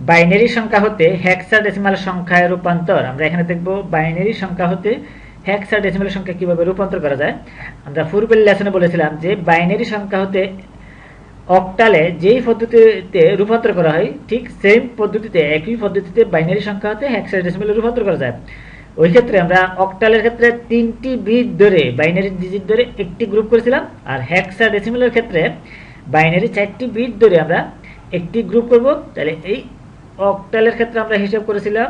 Binary সংখ্যা হতে hexadecimal সংখ্যায় রূপান্তর। আমরা এখানে দেখব বাইনারি সংখ্যা হতে হেক্সাডেসিমাল সংখ্যা কিভাবে রূপান্তর করা যায়। আমরা পূর্বের লেসনে বলেছিলাম যে বাইনারি সংখ্যা হতে অক্টালে যেই পদ্ধতিতে রূপান্তর করা হয় ঠিক সেম পদ্ধতিতে একই পদ্ধতিতে বাইনারি সংখ্যা হতে হেক্সাডেসিমালে রূপান্তর করা যায়। ওই ক্ষেত্রে আমরা অক্টালের ক্ষেত্রে 3টি বিট ধরে বাইনারি ডিজিট ধরে একটি গ্রুপ করেছিলাম, আর হেক্সাডেসিমালের ক্ষেত্রে বাইনারি 4টি বিট ধরে আমরা একটি গ্রুপ করব। তাহলে এই অক্টালের ক্ষেত্রে আমরা হিসাব করেছিলাম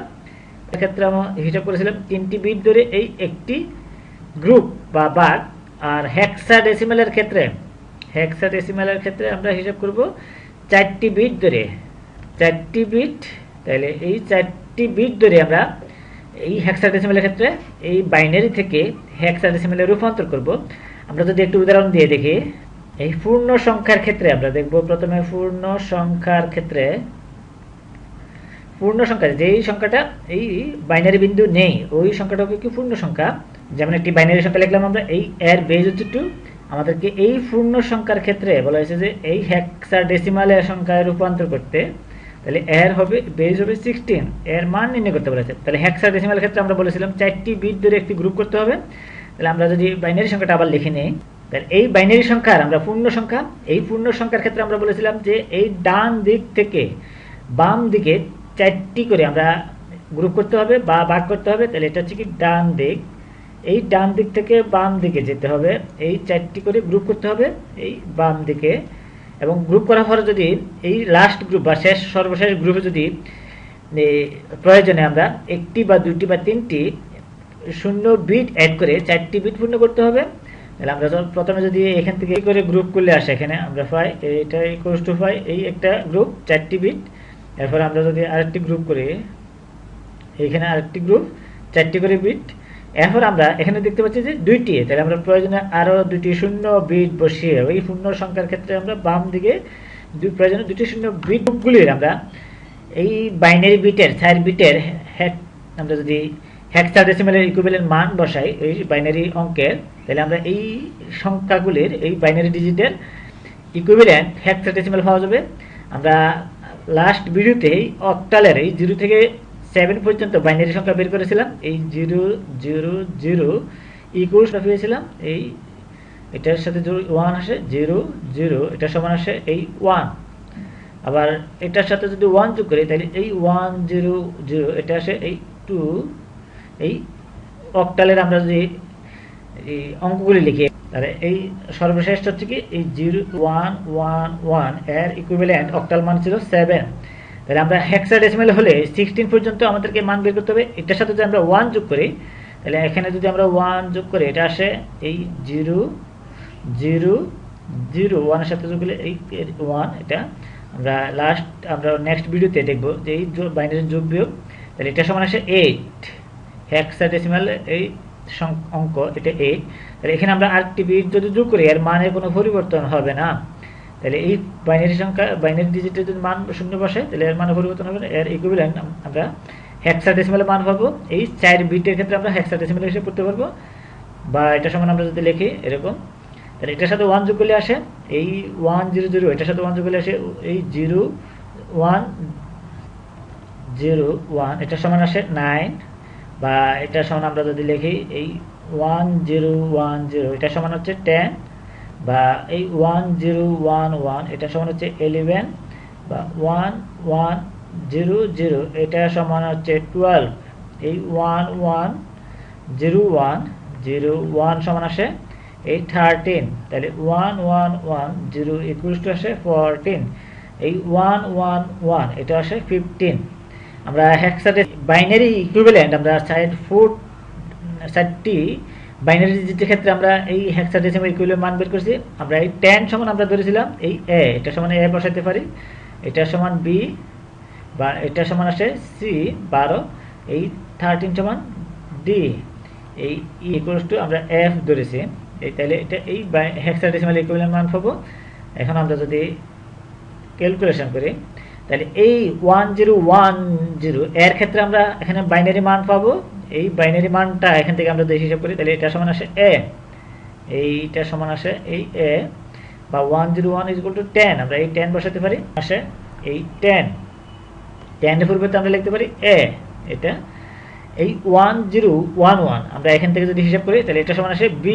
3টি বিট ধরে এই একটি গ্রুপ বা ভাগ, আর হেক্সাডেসিমালের ক্ষেত্রে আমরা হিসাব করব 4টি বিট ধরে 4টি বিট। তাহলে এই 4টি বিট ধরে আমরা এই হেক্সাডেসিমালের ক্ষেত্রে এই বাইনারি থেকে হেক্সাডেসিমালে রূপান্তর করব। আমরা যদি একটু উদাহরণ দিয়ে দেখি, এই পূর্ণ সংখ্যার ক্ষেত্রে আমরা দেখব প্রথমে পূর্ণ সংখ্যার ক্ষেত্রে পূর্ণ সংখ্যা যেই সংখ্যাটা এই বাইনারি বিন্দু নেই ওই সংখ্যাটাকে কি পূর্ণ সংখ্যা। যেমন একটি বাইনারি সংখ্যা লিখলাম আমরা, এই এর বেজ হচ্ছে 2। আমাদেরকে এই পূর্ণ সংখ্যার ক্ষেত্রে বলা হয়েছে যে এই হেক্সাডেসিমালের সংখ্যায় রূপান্তর করতে, তাহলে এর হবে বেজ হবে 16, এর মান নির্ণয় করতে বলেছে। তাহলে হেক্সাডেসিমালের ক্ষেত্রে আমরা বলেছিলাম 4টি বিট ধরে একটি গ্রুপ করতে হবে। তাহলে আমরা যদি বাইনারি সংখ্যাটা আবার লিখে নেই, তাহলে এই বাইনারি সংখ্যার আমরা পূর্ণ সংখ্যা, এই পূর্ণ সংখ্যার ক্ষেত্রে আমরা বলেছিলাম যে এই ডান দিক থেকে বাম দিকে 4টি করে আমরা গ্রুপ করতে হবে বা ভাগ করতে হবে। তাহলে এটা হচ্ছে কি ডান দিক, এই ডান দিক থেকে বাম দিকে যেতে হবে, এই 4টি করে গ্রুপ করতে হবে এই বাম দিকে। এবং গ্রুপ করার পরে যদি এই লাস্ট গ্রুপ বা সর্বশেষ গ্রুপে যদি প্রয়োজনে আমরা 1টি বা 2টি বা 3টি শূন্য বিট অ্যাড করে 4টি বিট পূর্ণ করতে হবে। তাহলে আমরা প্রথমে যদি এখান থেকে করে গ্রুপ করলে আসে, এখানে আমরা পাই এটা ইকুয়ালস টু পাই এই একটা গ্রুপ 4টি বিট। এরপর আমরা যদি আরেকটি গ্রুপ করি, এইখানে আরেকটি গ্রুপ 4টি করে বিট। এরপর আমরা এখানে দেখতে পাচ্ছি যে 2টি, তাহলে আমরা প্রয়োজনে আরো 2টি শূন্য বিট বসিয়ে এই পূর্ণ সংখ্যার ক্ষেত্রে আমরা বাম দিকে প্রয়োজনে 2টি শূন্য বিটগুলির আমরা এই বাইনারি বিটের 4 বিটের আমরা যদি হেক্সাডেসিমালের ইকুইভ্যালেন্ট মান বসাই এই বাইনারি অঙ্কের, তাহলে আমরা এই সংখ্যাগুলির এই বাইনারি ডিজিটের ইকুইভ্যালেন্ট হেক্সাডেসিমাল পাওয়া যাবে। আমরা লাস্ট ভিডিওতে এই অক্টালের এই 0 থেকে 7 পর্যন্ত বাইনারি সংখ্যা বের করেছিলাম। এই 0 0 0 ইকুয়ালস পেয়েছিলাম এই এটার সাথে 1 আসে 0 0, এটা সমান আসে এই 1। আবার এটার সাথে যদি 1 যোগ করি তাহলে এই 1 0 0 এটা আসে এই 2। এই অক্টালের আমরা যদি এই অঙ্কগুলি লিখি, তাহলে এই সর্বশেষ হচ্ছে কি এই 0 1 1 1 এর ইকুইভ্যালেন্ট অক্টাল মান ছিল 7। তাহলে আমরা হেক্সাডেসিমাল হলে 16 পর্যন্ত আমাদেরকে মান বের করতে হবে। এটার সাথে যদি আমরা 1 যোগ করি, তাহলে এখানে যদি আমরা 1 যোগ করি এটা আসে এই 0 0 0 1 এর সাথে যোগ করলে এই 1। এটা আমরা আমরা নেক্সট ভিডিওতে দেখব যে এই বাইনারি যোগ বিয়োগ। তাহলে এটা সমান আসে 8। হেক্সাডেসিমাল এই অঙ্ক এটা 8। তাহলে এখানে আমরা আরেকটি বিট যদি যোগ করি এর মানের কোনো পরিবর্তন হবে না। তাহলে এই বাইনারি সংখ্যা বাইনারি ডিজিটের যদি মান 0 বসে তাহলে এর মানের পরিবর্তন হবে না। এর ইকুইভ্যালেন্ট আমরা হেক্সাডেসিমালে মান পাবো। এই 4 বিটের ক্ষেত্রে আমরা হেক্সাডেসিমাল হিসেবে করতে পারবো। বা এটা সমান আমরা যদি লিখি এরকম, তাহলে এটার সাথে 1 যোগ করলে আসে এই 1 0 0, এটার সাথে 1 যোগ করলে আসে এই 0 1 0 1, এটা সমান আসে 9। বা এটা সমান আমরা যদি লিখি এই 1 0 1 0, এটা সমান হচ্ছে 10। বা এই 1 0 1 1, এটা সমান হচ্ছে 11। বা 1 1 0 0, এটা সমান হচ্ছে 12। এই 1 1 0 1 0 1 সমান আসে এই 13। তাহলে 1 1 1 0 ইকুয়ালস টু আসে 14। এই 1 1 1 এটা আসে 15। আমরা হেক্সাডেসিমাল বাইনারি ইকুইভ্যালেন্ট আমরা 4টি বাইনারি ডিজিটের ক্ষেত্রে আমরা এই হেক্সাডেসিমাল ইকুইভ্যালেন্ট মান বের করছি। আমরা এই 10 সমান আমরা ধরেছিলাম এই a, এটা সমান a বসাতে পারি, এটা সমান b, বা এটা সমান আসে c 12, এই 13 সমান d, এই ইকুয়ালস টু আমরা f ধরেছি। এই তাহলে এটা এই হেক্সাডেসিমাল ইকুইভ্যালেন্ট মান পাবো। এখন আমরা যদি ক্যালকুলেশন করি তাহলে এই 1010 এর ক্ষেত্রে আমরা এখানে বাইনারি মান পাবো। এই বাইনারি মানটা এখান থেকে আমরা হিসাব করি, তাহলে এটা সমান আসে a, এইটা সমান আসে এই a। বা 101 = 10, আমরা এই 10 বসাতে পারি, আসে এই 10। 10 এর পরিবর্তে আমরা লিখতে পারি a, এটা এই 1011 আমরা এখান থেকে যদি হিসাব করি তাহলে এটা সমান আসে b,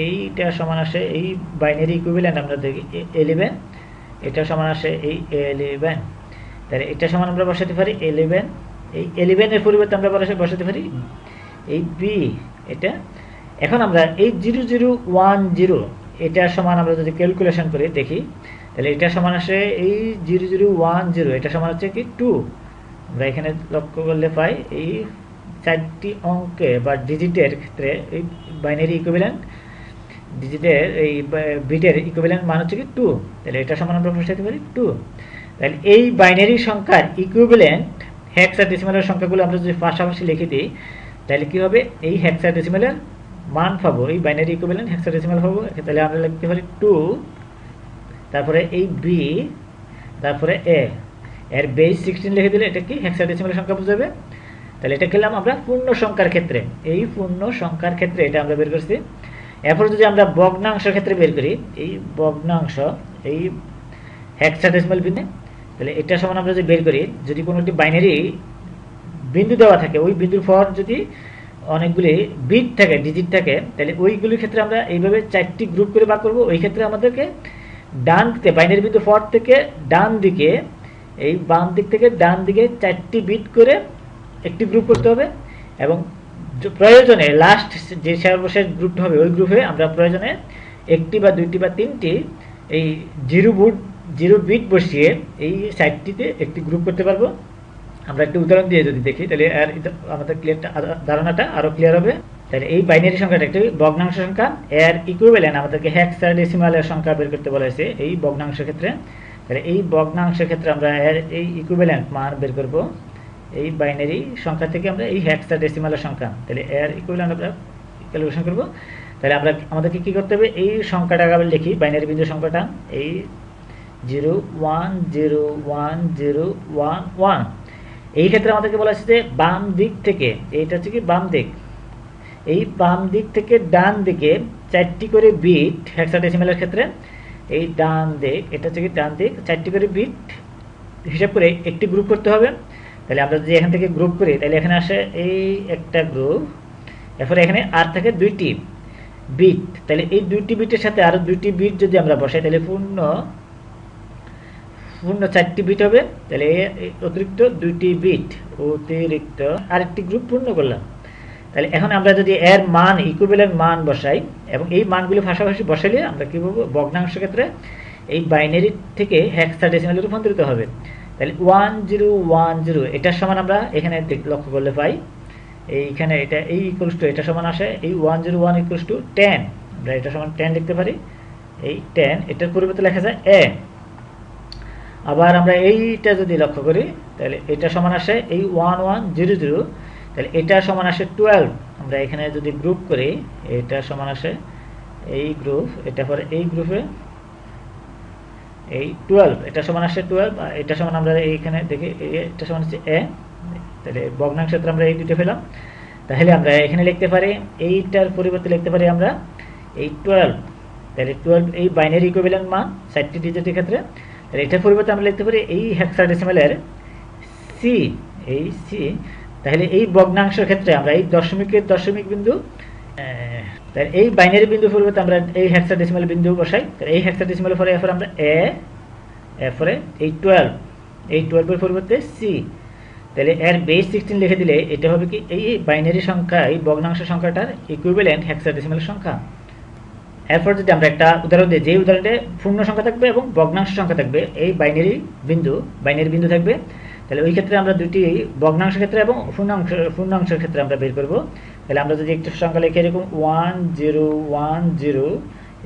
এইটা সমান আসে এই বাইনারি ইকুইভ্যালেন্ট আমরা দেখি 11, এটা সমান আসে এই 11, তাহলে এটা সমান আমরা বসাতে পারি 11, এই 11 এর পরিবর্তে আমরা বসাতে পারি এই b, এটা এখন আমরা এই 0010 এটা সমান আমরা যদি ক্যালকুলেশন করে দেখি তাহলে এটা সমান আসে এই 0010, এটা সমান হচ্ছে কি 2, আমরা এখানে লক্ষ্য করলে পাই এই 4টি অঙ্কে বা ডিজিটের ক্ষেত্রে এই বাইনারি ইকুইভ্যালেন্ট ডিজিটের এই বিটের ইকুইভ্যালেন্ট মান হচ্ছে কি 2, তাহলে এটা সমান আমরা বসাতে পারি 2, তাহলে এই বাইনারি সংখ্যার ইকুইভ্যালেন্ট হেক্সাডেসিমালের সংখ্যাগুলো আমরা যদি পাশাপাশি লিখে দিই তাহলে কি হবে, এই হেক্সাডেসিমালের মান পাবো, এই বাইনারি ইকুইভ্যালেন্ট হেক্সাডেসিমাল পাবো, তাহলে আমরা লিখতে পারি 2, তারপরে এই b, তারপরে a, এর বেস 16 লিখে দিলে এটা কি হেক্সাডেসিমালের সংখ্যা বোঝাবে। তাহলে এটা খেলাম আমরা পূর্ণ সংখ্যার ক্ষেত্রে, এই পূর্ণ সংখ্যার ক্ষেত্রে এটা আমরা বের করছি। এরপর যদি আমরা ভগ্নাংশের ক্ষেত্রে বের করি, এই ভগ্নাংশ এই হেক্সাডেসিমাল বিন্দু, তাহলে এটা সমান আমরা যদি বের করি, যদি কোনো একটি বাইনারি বিন্দু দেওয়া থাকে ওই বিন্দুর পর যদি অনেকগুলি বিট থাকে ডিজিট থাকে তাহলে ওইগুলির ক্ষেত্রে আমরা এইভাবে 4টি গ্রুপ করে ভাগ করব। ওই ক্ষেত্রে আমাদেরকে ডান দিকে বাইনারি বিন্দু পর থেকে ডান দিকে এই বাম দিক থেকে ডান দিকে 4টি বিট করে একটি গ্রুপ করতে হবে এবং প্রয়োজনে লাস্ট যে সর্বশেষ গ্রুপটা হবে ওই গ্রুপে আমরা প্রয়োজনে একটি বা দুইটি বা তিনটি এই জিরো বিট বসিয়ে এই সাইডটিতে একটি গ্রুপ করতে পারবো। আমরা একটি উদাহরণ দিয়ে যদি দেখি তাহলে আমাদের ধারণাটা আরো ক্লিয়ার হবে। তাহলে এই বাইনারি সংখ্যাটা একটি ভগ্নাংশ সংখ্যা, এর ইকুইভ্যালেন্ট আমাদেরকে হেক্সাডেসিমালের সংখ্যা বের করতে বলা হয়েছে এই ভগ্নাংশের ক্ষেত্রে। তাহলে এই ভগ্নাংশের ক্ষেত্রে আমরা এর এই ইকুইভ্যালেন্ট মান বের করব এই বাইনারি সংখ্যা থেকে আমরা এই হেক্সাডেসিমালের সংখ্যা, তাহলে এর ইকুইভ্যালেন্ট আমরা ক্যালকুলেশন করব। তাহলে আমরা আমাদেরকে কি করতে হবে, এই সংখ্যাটা আবার লিখি বাইনারি বিন্দু সংখ্যাটা এই 010101, এই ক্ষেত্রে আমাদেরকে বলা হচ্ছে যে বাম দিক থেকে, এইটা হচ্ছে কি বাম দিক, এই বাম দিক থেকে ডান দিকে 4টি করে বিট হেক্সাডেসিমালের ক্ষেত্রে এই ডান দিক, এটা হচ্ছে কি ডান দিক 4টি করে বিট হিসাব করে একটি গ্রুপ করতে হবে। তাহলে আমরা যদি এখান থেকে গ্রুপ করি তাহলে এখানে আসে এই একটা গ্রুপ, এরপরে এখানে আর থাকে 2টি বিট, তাহলে এই 2টি বিটের সাথে আরো 2টি বিট যদি আমরা বসাই তাহলে পূর্ণ 4টি বিট হবে। তাহলে অতিরিক্ত 2টি বিট অতিরিক্ত আরেকটি গ্রুপ পূর্ণ করলাম। তাহলে এখন আমরা যদি এর মান ইকুইভ্যালেন্ট মান বসাই এবং এই মানগুলো পাশাপাশি বসাইলে আমরা কি বলবো, ভগ্নাংশের ক্ষেত্রে এই বাইনারি থেকে হেক্সাডেসিমালে রূপান্তরিত হবে। তাহলে 1010 এটার সমান আমরা এখানে লক্ষ্য করলে পাই এইখানে এটা এই ইকুয়ালস টু এটা সমান আসে এই 101 ইকুয়ালস টু 10, আমরা এটা সমান 10 লিখতে পারি, এই 10 এটার পরিবর্তে লেখা যায় a। আবার আমরা এইটা যদি লক্ষ্য করি তাহলে এটা সমান আসে এই 1100, তাহলে এটা সমান আসে 12, আমরা এখানে যদি গ্রুপ করি এটা সমান আসে এই গ্রুপ, এটা পরে এই গ্রুপে এই 12, এটা সমান আসে 12, এটা সমান আমরা এইখানে দেখি এটা সমান হচ্ছে a, তাহলে ভগ্নাংশ ক্ষেত্রে আমরা এই দুটো পেলাম। তাহলে আমরা এখানে লিখতে পারি এইটার পরিবর্তে লিখতে পারি আমরা এই 12, তাহলে 12 এই বাইনারি ইকুইভ্যালেন্ট মান 4টি ডিজিটের ক্ষেত্রে। তাহলে এটার পরিবর্তে আমরা লিখতে পারি এই হেক্সাডেসিমালের c, এই c, তাহলে এই ভগ্নাংশের ক্ষেত্রে আমরা এই দশমিক বিন্দু, তাহলে এই বাইনারি বিন্দু পরিবর্তে আমরা এই হেক্সাডেসিমাল বিন্দু বসাই। তাহলে এই হেক্সাডেসিমালের পরে এরপর আমরা a, এরপরে এই 12, এই 12 এর পরিবর্তে c, তাহলে এর বেস 16 লিখে দিলে এটা হবে কি এই বাইনারি সংখ্যা এই ভগ্নাংশ সংখ্যাটার ইকুইভ্যালেন্ট হেক্সাডেসিমাল সংখ্যা। এরপর যদি আমরা একটা উদাহরণ দিই, যে উদাহরণে পূর্ণ সংখ্যা থাকবে এবং ভগ্নাংশ সংখ্যা থাকবে, এই বাইনারি বিন্দু থাকবে, তাহলে ওই ক্ষেত্রে আমরা দুটি ভগ্নাংশের ক্ষেত্রে এবং পূর্ণাংশের ক্ষেত্রে আমরা বের করব। তাহলে আমরা যদি একটু সংখ্যা লিখে এরকম 1010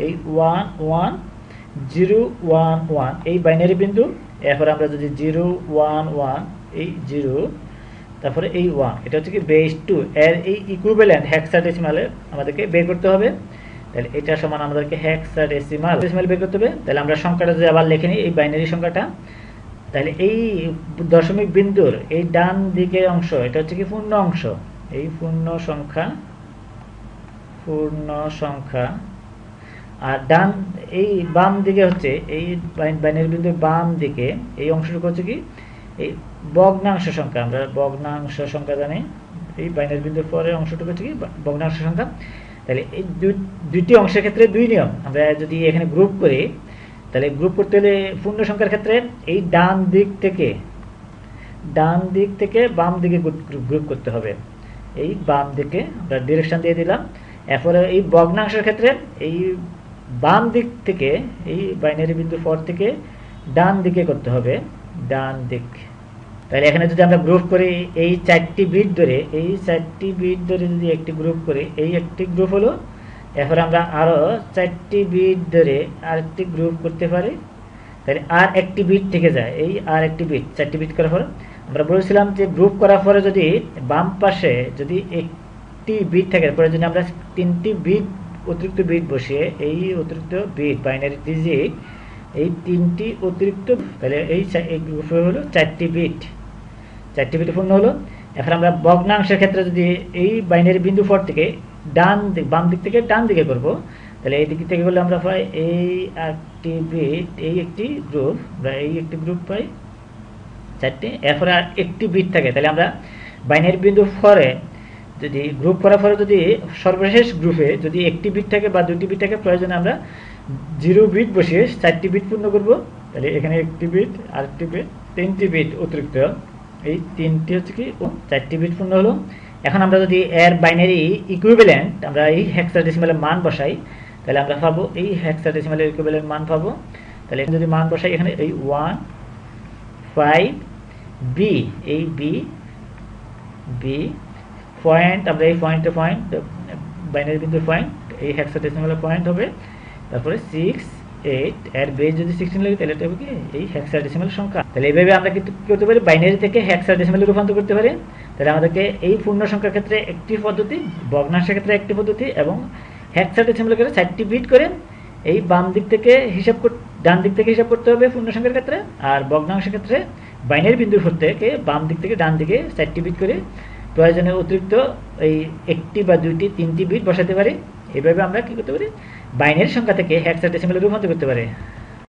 এই 1101 এই বাইনারি বিন্দু, এরপর আমরা যদি 011 এই 0, তারপরে এই 1, এটা হচ্ছে কি বেস 2, এর এই ইকুইভ্যালেন্ট হেক্সাডেসিমালে আমাদেরকে বের করতে হবে। তাহলে এটা সমান আমাদেরকে হেক্সাডেসিমাল বের করতে হবে। তাহলে আমরা সংখ্যাটা যদি আবার লিখে নিই এই বাইনারি সংখ্যাটা, তাহলে এই দশমিক বিন্দুর এই ডান দিকের অংশ এটা হচ্ছে কি পূর্ণ অংশ, এই পূর্ণ সংখ্যা, আর ডান এই বাম দিকে হচ্ছে এই বাইনারি বিন্দুর বাম দিকে এই অংশটুকু হচ্ছে কি এই ভগ্নাংশ সংখ্যা, আমরা ভগ্নাংশ সংখ্যা জানি, এই বাইনারি বিন্দুর পরের অংশটুকু হচ্ছে কি ভগ্নাংশ সংখ্যা। তাহলে এই দুইটি অংশের ক্ষেত্রে দুই নিয়ম। আমরা যদি এখানে গ্রুপ করি, তাহলে গ্রুপ করতে হলে পূর্ণ সংখ্যার ক্ষেত্রে এই ডান দিক থেকে বাম দিকে গ্রুপ করতে হবে। এই বাম দিকে আমরা ডিরেকশন দিয়ে দিলাম। এরপরে এই ভগ্নাংশের ক্ষেত্রে এই বাম দিক থেকে, এই বাইনারি বিন্দুর পর থেকে ডান দিকে করতে হবে, ডান দিক। তাহলে এখানে যদি আমরা গ্রুপ করি এই 4টি বিট ধরে যদি একটি গ্রুপ করি, এই একটি গ্রুপ হলো। এরপর আমরা আরো 4টি বিট ধরে আরেকটি গ্রুপ করতে পারি। তাহলে আর একটি বিট থেকে যায়, এই আর একটি বিট, 4টি বিট করার পর আমরা বলেছিলাম যে গ্রুপ করার পরে যদি বাম পাশে যদি একটি বিট থাকে, পরে যদি আমরা 3টি বিট অতিরিক্ত বিট বসিয়ে এই অতিরিক্ত বিট বাইনারি ডিজিট, এই 3টি অতিরিক্ত, তাহলে এই গ্রুপে হলো 4টি বিট পূর্ণ হলো। এখন আমরা ভগ্নাংশের ক্ষেত্রে যদি এই বাইনারি বিন্দু পর থেকে বাম দিক থেকে ডান দিকে করব, তাহলে এই দিক থেকে করলে আমরা পাই এই একটি বিট, এই একটি গ্রুপ, আমরা এই একটি গ্রুপ পাই 4টি। এরপরে আর একটি বিট থাকে, তাহলে আমরা বাইনারি বিন্দু পরে যদি গ্রুপ করার পরে যদি সর্বশেষ গ্রুপে যদি একটি বিট থাকে বা 2টি বিট থাকে, প্রয়োজনে আমরা 0 বিট বসিয়ে 4টি বিট পূর্ণ করব। তাহলে এখানে একটি বিট, আরেকটি বিট, 3টি বিট অতিরিক্ত, এই 3টি হচ্ছে কি 4টি বিট পূর্ণ হলো। এখন আমরা যদি এর বাইনারি ইকুইভ্যালেন্ট আমরা এই হেক্সাডেসিমালের মান বসাই, তাহলে আমরা পাবো এই হেক্সাডেসিমালের ইকুইভ্যালেন্ট মান পাবো। তাহলে যদি মান বসাই এখানে এই 1 5 বি, এই বি পয়েন্ট, আমরা এই পয়েন্ট বাইনারি বিন্দুর পয়েন্ট, এই হেক্সাডেসিমালের পয়েন্ট হবে। তারপরে 6 8, এর বেস যদি 16 লাগে তাহলে এটা হবে কি এই হেক্সাডেসিমাল সংখ্যা। তাহলে এইভাবে আমরা কি করতে পারি, বাইনারি থেকে হেক্সাডেসিমালে রূপান্তর করতে পারি। তাহলে আমাদেরকে এই পূর্ণ সংখ্যার ক্ষেত্রে একটি পদ্ধতি, ভগ্নাংশের ক্ষেত্রে একটি পদ্ধতি এবং হেক্সাডেসিমালের ক্ষেত্রে 4টি বিট করে এই ডান দিক থেকে হিসাব করতে হবে পূর্ণ সংখ্যার ক্ষেত্রে। আর ভগ্নাংশের ক্ষেত্রে বাইনারি বিন্দুর থেকে বাম দিক থেকে ডান দিকে 4টি বিট করে প্রয়োজনে অতিরিক্ত এই একটি বা 2টি 3টি বিট বসাতে পারি। এইভাবে আমরা কি করতে পারি, বাইনারি সংখ্যা থেকে হেক্সাডেসিমালে রূপান্তর করতে পারি।